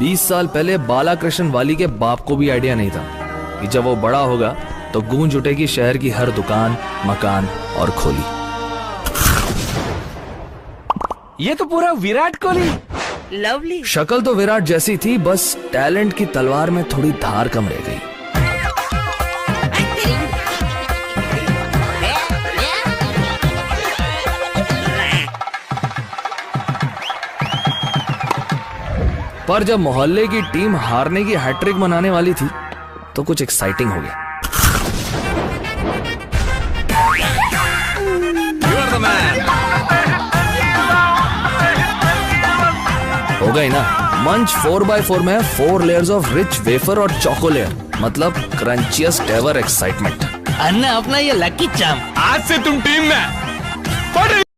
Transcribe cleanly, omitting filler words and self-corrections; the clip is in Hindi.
20 साल पहले बालाकृष्ण वाली के बाप को भी आइडिया नहीं था कि जब वो बड़ा होगा तो गूंज उठेगी शहर की हर दुकान, मकान और खोली। ये तो पूरा विराट कोहली। लवली। शक्ल तो विराट जैसी थी, बस टैलेंट की तलवार में थोड़ी धार कम रह गई। पर जब मोहल्ले की टीम हारने की हैट्रिक मनाने वाली थी तो कुछ एक्साइटिंग हो गया। हो गई ना, मंच 4x4 में 4 लेयर्स ऑफ रिच वेफर और चोको लेयर, मतलब क्रंचियस्ट एवर एक्साइटमेंट। अन्ना अपना ये लकी चार्म। आज से तुम टीम में।